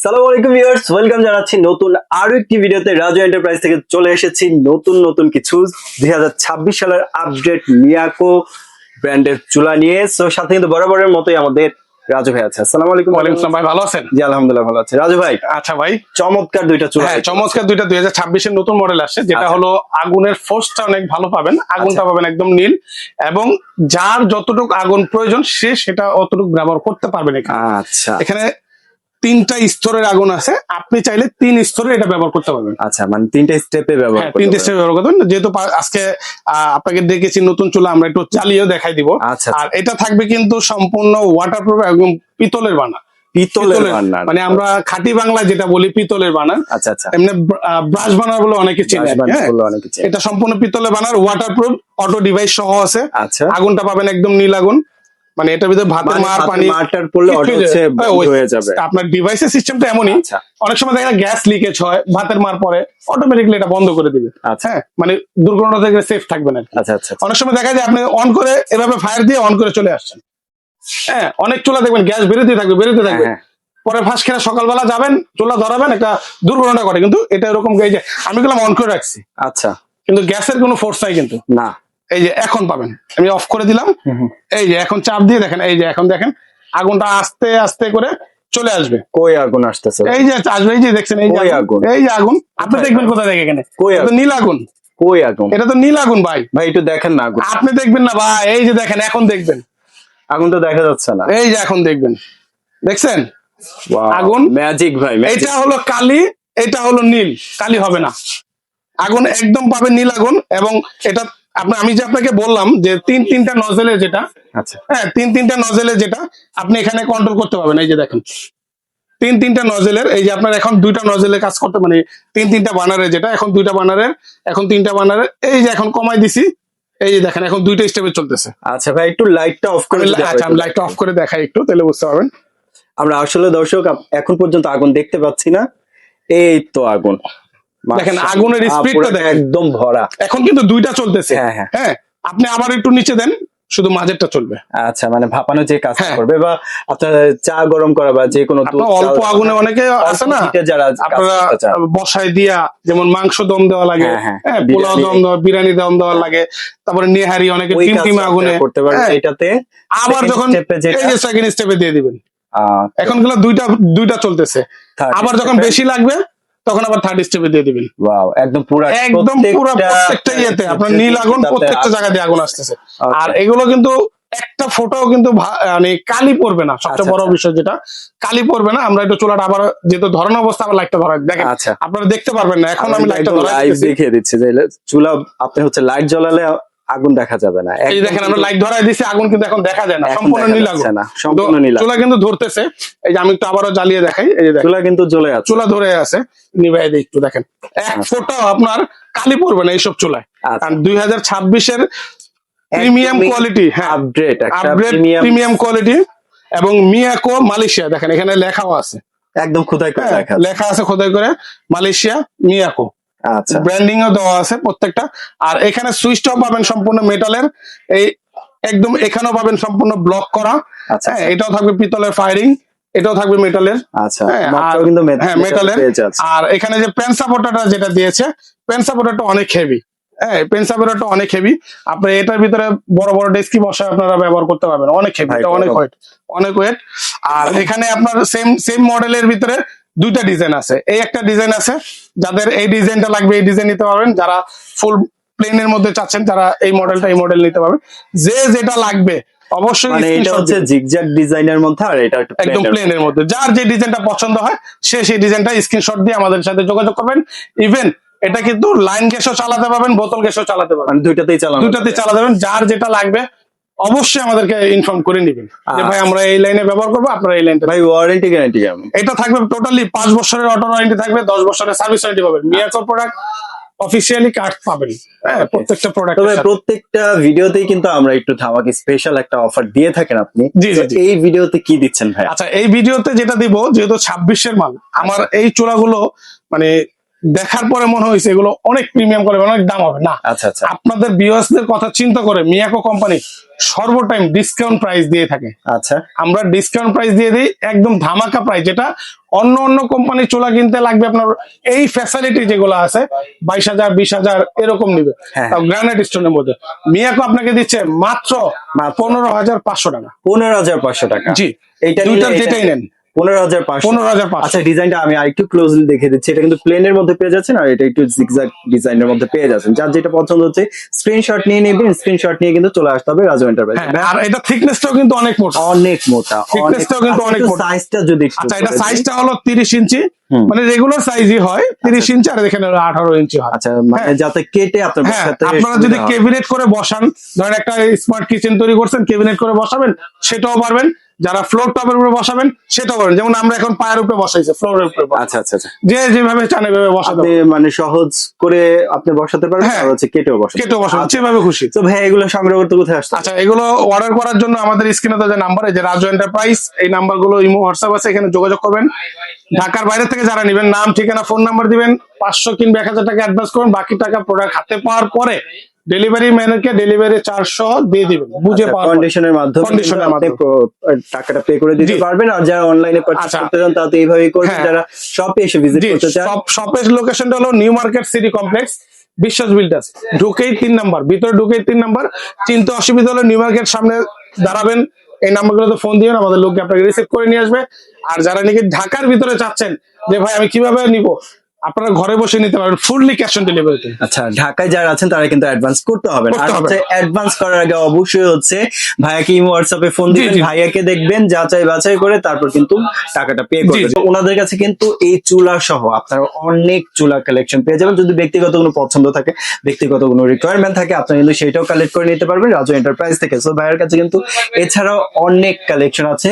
সালাম আলাইকুম viewers, welcome জানাচ্ছি নতুন আরো একটি ভিডিওতে। রাজু এন্টারপ্রাইজ থেকে চলে এসেছি নতুন কিছু 2026 সালের আপডেট মিয়াকো ব্র্যান্ডের চুলা নিয়ে। সো সাথে কিন্তু বরাবরের মতোই আমাদের রাজু ভাই আছে। আসসালামু আলাইকুম। ওয়ালাইকুম আসসালাম ভাই, ভালো আছেন? জি আলহামদুলিল্লাহ ভালো আছে। রাজু ভাই, আচ্ছা ভাই, চমৎকার দুইটা চুলা। হ্যাঁ চমৎকার দুইটা 2026 এর নতুন মডেল আসছে, যেটা হলো আগুনের ফোর্সটা অনেক ভালো পাবেন, আগুনটা পাবেন একদম নীল, এবং যার যতটুকু আগুন প্রয়োজন সে সেটা অতটুকু ব্যবহার করতে পারবেন। আচ্ছা, এখানে 3টা স্তরের আগুন আছে, আপনি চাইলে 3 স্তরে এটা ব্যবহার করতে পারবেন। আচ্ছা, মানে 3টা স্টেপে ব্যবহার করতে 3টে স্টেপে ব্যবহার করতে পারবেন। যেহেতু আজকে আপনাকে দেখেছি নতুন চুলা, আমরা একটু চালিয়েও দেখাই দিব। আচ্ছা, আর এটা থাকবে কিন্তু সম্পূর্ণ ওয়াটারপ্রুফ এবং পিতলের বানা। পিতলের বানার, মানে আমরা খাঁটি বাংলা যেটা বলি পিতলের বানার। আচ্ছা আচ্ছা, এমনি ব্রাশ বানার বলে অনেকে চিনে। এটা সম্পূর্ণ পিতলের বানার, ওয়াটারপ্রুফ, অটো ডিভাইস সহ আছে। আচ্ছা, আগুনটা পাবেন একদম নীল আগুন, মানে এটার ভিতরে ভাতের মার পানি মারটার পড়লে অটো হয়ে যাবে। আপনার ডিভাইসের সিস্টেমটা এমনই, অনেক সময় দেখা যায় গ্যাস লিকেজ হয়, ভাতের মার পরে অটোমেটিক্যালি এটা বন্ধ করে দিবে। হ্যাঁ, মানে দুর্ঘটনা থেকে সেফ থাকবেন আর কি। আচ্ছা আচ্ছা, অনেক সময় দেখা যায় আপনি অন করে এভাবে ফায়ার দিয়ে অন করে চলে আসছেন। হ্যাঁ, অনেক চুলা দেখবেন গ্যাস বেরোতে থাকবে, পরে ফাঁস খেলে সকালবেলা যাবেন চুলা ধরাবেন, একটা দুর্ঘটনা ঘটে। কিন্তু এটা এরকম এই যে আমি গেলাম অন করে রাখছি, আচ্ছা, কিন্তু গ্যাসের কোনো ফোর্স নাই কিন্তু না। এই যে এখন পাবেন, আমি অফ করে দিলাম, এই যে এখন চাপ দিয়ে দেখেন, এই যে এখন দেখেন আগুনটা আস্তে আস্তে করে চলে আসবে। কই আগুন আসতেছে? এই যে আসবে, এই যে দেখছেন, এই যে আগুন, এই যে আগুন। আপনি দেখবেন কোথায় দেখে, এখানে নীল আগুন। কই আগুন? এটা তো নীল আগুন ভাই। ভাই একটু দেখেন না আগুন। আপনি দেখবেন না ভাই, এই যে দেখেন, এখন দেখবেন আগুন তো দেখা যাচ্ছে না। এই যে এখন দেখবেন, দেখছেন আগুন? ম্যাজিক ভাই, এটা হলো কালি, এটা হলো নীল, কালি হবে না। আগুন একদম পাবেন নীল আগুন। এবং এটা আমি যে আপনাকে বললাম যে তিনটা নজেলের যেটা, আচ্ছা হ্যাঁ তিনটা নজেলের যেটা আপনি এখানে কন্ট্রোল করতে পারবেন। এই যে দেখেন তিনটা নজেলের, এই যে আপনার এখন 2টা নজেলের কাজ করতে, মানে তিনটা বানারের যেটা, এখন 2টা বানারের, এখন 3টা বানারের। এই যে এখন কমাই দিছি, এই যে দেখেন এখন 2টা স্টেপে চলতেছে। আচ্ছা ভাই, একটু লাইটটা অফ করে। আচ্ছা, আমি লাইটটা অফ করে দেখাই একটু, তাহলে বুঝতে পারবেন। আমরা আসলে দর্শক এখন পর্যন্ত আগুন দেখতে পাচ্ছি না। এই তো আগুন, দেখেন আগুনের স্পিডটা দেখেন, একদম ভরা। এখন কিন্তু 2টা চলতেছে। হ্যাঁ, আপনি আবার একটু নিচে দেন, শুধু মাঝেরটা চলবে। আচ্ছা, মানে ভাপানো যে কাজ করবে, বা আপনার চা গরম করা বা যে কোনো অল্প আগুনে অনেকে আছে না, যারা আপনারা বসায় দিয়া, যেমন মাংস দম দেওয়া লাগে, হ্যাঁ পোলাও দম দেওয়া, বিরিয়ানি দম দেওয়া লাগে, তারপরে নেহারি অনেকে টিম আগুনে করতে পারে। এটাতে আবার যখন এই যে সেকেন্ড স্টেপে দিয়ে দিবেন, এখন গুলো দুইটা চলতেছে। আবার যখন বেশি লাগবে তখন আবার থার্ড স্টেপে দিয়ে দিবেন। ওয়াও, একদম পুরো প্রত্যেকটা ইয়েতে আপনার নীল আগুন, প্রত্যেকটা জায়গায় দিয়ে আগুন আসতেছে। আর এগুলো কিন্তু একটা ফোটাও কিন্তু মানে কালি পড়বে না। সবচেয়ে বড় বিষয় যেটা, কালি পড়বে না। আমরা একটু চুলাটা আবার যেহেতু ধরানো অবস্থা, আবার লাইটটা ধরাই দেখেন, আপনারা দেখতে পারবেন না। এখন আমি লাইটটা দেখিয়ে দিচ্ছি যে চুলা আপনি হচ্ছে লাইট জ্বালালে আগুন দেখা যাবে না। এই দেখেন আমরা লাইট ধরাই দিছি, আগুন কিন্তু এখন দেখা যায় না, সম্পূর্ণ নীল আগুন। চুলা কিন্তু ধরতেছে। এই যে আমি একটু আবারও জ্বালিয়ে দেখাই, এই যে চুলা কিন্তু জ্বলে আছে, চুলা ধরে আছে। নিভাই দিই একটু, দেখেন এক ফোঁটাও আপনার কালি পড়বে না এইসব চুলায়। কারণ 2026-এর প্রিমিয়াম কোয়ালিটি, হ্যাঁ আপগ্রেড প্রিমিয়াম কোয়ালিটি, এবং মিয়াকো মালয়েশিয়া। দেখেন এখানে লেখাও আছে, একদম খোদাই করে লেখা আছে, খোদাই করে মালয়েশিয়া মিয়াকো। আচ্ছা, ব্র্যান্ডিং ও দেওয়া আছে প্রত্যেকটা। আর এখানে সুইচটাও পাবেন সম্পূর্ণ মেটালের, এই একদম এখানেও পাবেন সম্পূর্ণ ব্লক করা। আচ্ছা, এটাও থাকবে পিতলের ফায়ারিং, এটাও থাকবে মেটালের। আচ্ছা, হ্যাঁ মেটালের। আর এখানে যে পেন সাপোর্টারটা যেটা দিয়েছে, পেন সাপোর্টারটা অনেক হেভি। হ্যাঁ, পেন সাপোর্টারটা অনেক হেভি। আপনি এটার ভিতরে বড় বড় ডেস্কি বসায় আপনারা ব্যবহার করতে পারবেন, অনেক হেভি, অনেক ওয়েট। আর এখানে আপনার সেম মডেলের ভিতরে 2টা ডিজাইন আছে। এই একটা ডিজাইন আছে, যাদের এই ডিজাইনটা লাগবে এই ডিজাইন নিতে পারবেন। যারা ফুল প্লেনের মধ্যে চাচ্ছেন তারা এই মডেল নিতে পারবেন। যে যেটা লাগবে অবশ্যই, মানে এটা হচ্ছে জিগজ্যাগ ডিজাইনের মধ্যে, আর এটা একদম প্লেনের মধ্যে। যার যে ডিজাইনটা পছন্দ হয় সে সেই ডিজাইনটা স্ক্রিনশট দিয়ে আমাদের সাথে যোগাযোগ করবেন। ইভেন এটা কিন্তু লাইন গ্যাসও চালাতে পারবেন, বোতল গ্যাসও চালাতে পারবেন, দুইটাতেই চালাতে পারবেন। যার যেটা লাগবে অবশ্যই আমাদেরকে ইনফর্ম করে নিবেন যে ভাই আমরা এই লাইনে ব্যবহার করবো, আপনারা এই লাইনটা। ভাই ওয়ারেন্টি গ্যারান্টি কেমন? এটা থাকবে টোটালি 5 বছরের অটো ওয়ারেন্টি থাকবে, 10 বছরের সার্ভিস ওয়ারেন্টি পাবেন। মিয়াকো প্রোডাক্ট অফিসিয়ালি কার্ড পাবেন, হ্যাঁ প্রত্যেকটা প্রোডাক্ট। তবে প্রত্যেকটা ভিডিওতেই কিন্তু আমরা একটু ধামাকা স্পেশাল একটা অফার দিয়ে থাকেন আপনি। এই ভিডিওতে কি দিচ্ছেন ভাই? আচ্ছা, এই ভিডিওতে যেটা দিব, যেহেতু 26-এর মাল, আমার এই চূড়াগুলো মানে দেখার পরে মনে হয়েছে এগুলো অনেক প্রিমিয়াম করে অনেক দাম হবে না। আচ্ছা আচ্ছা আপনাদের ভিউয়ার্সদের কথা চিন্তা করে মিয়াকো কোম্পানি সর্বটাইম ডিসকাউন্ট প্রাইস দিয়ে থাকে। আচ্ছা আমরা ডিসকাউন্ট প্রাইস দিয়ে দিই, একদম ধামাকা প্রাইস, যেটা অন্য অন্য কোম্পানি চুলা কিনতে লাগবে আপনার এই ফ্যাসিলিটি যেগুলো আছে 22,000 20,000 এরকম নিবে, হ্যাঁ। তাও গ্রানাইট স্টোনের মধ্যে। মিয়াকো আপনাকে দিচ্ছে মাত্র 15,500 টাকা। 15,500 টাকা। জি, এইটা দুইটার যেটাই নেন 15,500। 15,500। আচ্ছা ডিজাইনটা আমি আরেকটু ক্লোজলি দেখে দিচ্ছি। এটা কিন্তু প্লেনের মধ্যে পেয়ে যাচ্ছেন, আর এটা একটু জিগজ্যাগ ডিজাইনের মধ্যে পেয়ে যাচ্ছেন। যার যেটা পছন্দ হচ্ছে স্ক্রিনশট নিয়ে নেবেন, স্ক্রিনশট নিয়ে কিন্তু চলে আসতে হবে রাজু এন্টারপ্রাইজ। হ্যাঁ, আর এটা থিকনেসটাও কিন্তু অনেক মোটা, অনেক মোটা, Thickness-টাও কিন্তু অনেক মোটা। সাইজটা যদি একটু আচ্ছা এটা বলে দিই। সাইজটা হলো 30 ইঞ্চি, হুম। মানে রেগুলার সাইজই হয় 30 ইঞ্চি, আর এখানে হলো 18 ইঞ্চি হয়। আচ্ছা মানে হ্যাঁ। যাতে কেটে আপনার হ্যাঁ, বসাতে আপনারা যদি সুবিধা হয়। ক্যাবিনেট করে বসান, ধরেন একটা স্মার্ট কিচেন তৈরি করছেন, ক্যাবিনেট করে বসাবেন সেটাও পারবেন, যারা ফ্লোর টপের উপরে বসাবেন সেটাও পারবেন। যেমন আমরা এখন পায়ের উপরে বসাইছি, ফ্লোরের উপরে বসাই। আচ্ছা আচ্ছা আচ্ছা, যে যেভাবে চান এভাবে বসাতে আপনি পারবেন। মানে সহজ করে আপনি বসাতে পারবেন, হ্যাঁ। আর হচ্ছে কেটেও বসাতে কেটে বসাবেন আচ্ছা। যেভাবে খুশি। তো ভাই এগুলো সংগ্রহ করতে কোথায় আসতে হবে? আচ্ছা, এগুলো অর্ডার করার জন্য আমাদের স্ক্রিনে তো যে নাম্বার, এই যে রাজু এন্টারপ্রাইজ, এই নাম্বারগুলো ইমো হোয়াটসঅ্যাপ আছে, এখানে যোগাযোগ করবেন। ঢাকার বাইরে থেকে যারা নেবেন নাম ঠিকানা ফোন নাম্বার দিবেন, 500 কিংবা 1,000 টাকা অ্যাডভান্স করুন, বাকি টাকা প্রোডাক্ট হাতে পাওয়ার পরে ডেলিভারি ম্যানকে ডেলিভারি চার্জ সহ দিয়ে দিবেন, বুঝে পাওয়ার পরে। কন্ডিশনের মাধ্যমে Condition-এর আপনি টাকাটা পে করে দিতে জি। পারবেন। আর যারা অনলাইনে পারচেজ আচ্ছা। করতে চান তারা তো এইভাবেই করবেন, হ্যাঁ। যারা শপে এসে ভিজিট জি, করতে চান। শপের লোকেশনটা হলো নিউ মার্কেট সিটি কমপ্লেক্স, বিশ্বাস বিল্ডার্স, ঢুকেই 3 নাম্বার, ভিতরে ঢুকেই 3 নাম্বার। চিনতে অসুবিধা হলে নিউ মার্কেট সামনে দাঁড়াবেন, এই নাম্বারগুলোতে ফোন দিবেন, আমাদের লোক আপনাকে রিসিভ করে নিয়ে আসবে। আর যারা নাকি ঢাকার ভিতরে চাচ্ছেন যে ভাই আমি কিভাবে নিব, আপনারা ঘরে বসে নিতে পারবেন ফুললি ক্যাশ অন ডেলিভারিতে। আচ্ছা ঢাকায় যারা আছেন তারা কিন্তু অ্যাডভান্স করতে হবে না। আর করতে হবে। হচ্ছে অ্যাডভান্স করার আগে অবশ্যই হচ্ছে ভাইয়াকে ইমো হোয়াটসঅ্যাপে ফোন জি, দিবেন, জি। ভাইয়াকে দেখবেন, যাচাই বাছাই করে তারপর কিন্তু টাকাটা পে করবেন। জি। তো ওনাদের কাছে কিন্তু এই চুলা সহ আপনারা অনেক চুলা কালেকশন পেয়ে যাবেন। যদি ব্যক্তিগত কোনো পছন্দ থাকে, ব্যক্তিগত কোনো রিকোয়ারমেন্ট থাকে, আপনারা কিন্তু সেটাও কালেক্ট করে নিতে পারবেন রাজু এন্টারপ্রাইজ থেকে। সো ভাইয়ের কাছে কিন্তু এছাড়াও অনেক কালেকশন আছে,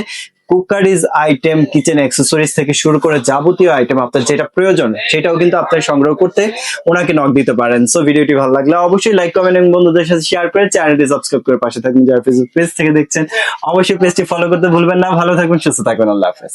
কুকারিজ আইটেম, কিচেন অ্যাক্সেসরিজ থেকে শুরু করে যাবতীয় আইটেম আপনার যেটা প্রয়োজন সেটাও কিন্তু আপনার সংগ্রহ করতে ওনাকে নক দিতে পারেন। সো ভিডিওটি ভালো লাগলে অবশ্যই লাইক কমেন্ট এবং বন্ধুদের সাথে শেয়ার করে চ্যানেলটি সাবস্ক্রাইব করে পাশে থাকবেন। যারা ফেসবুক পেজ থেকে দেখছেন অবশ্যই পেজটি ফলো করতে ভুলবেন না। ভালো থাকবেন, সুস্থ থাকবেন, আল্লাহ হাফেজ।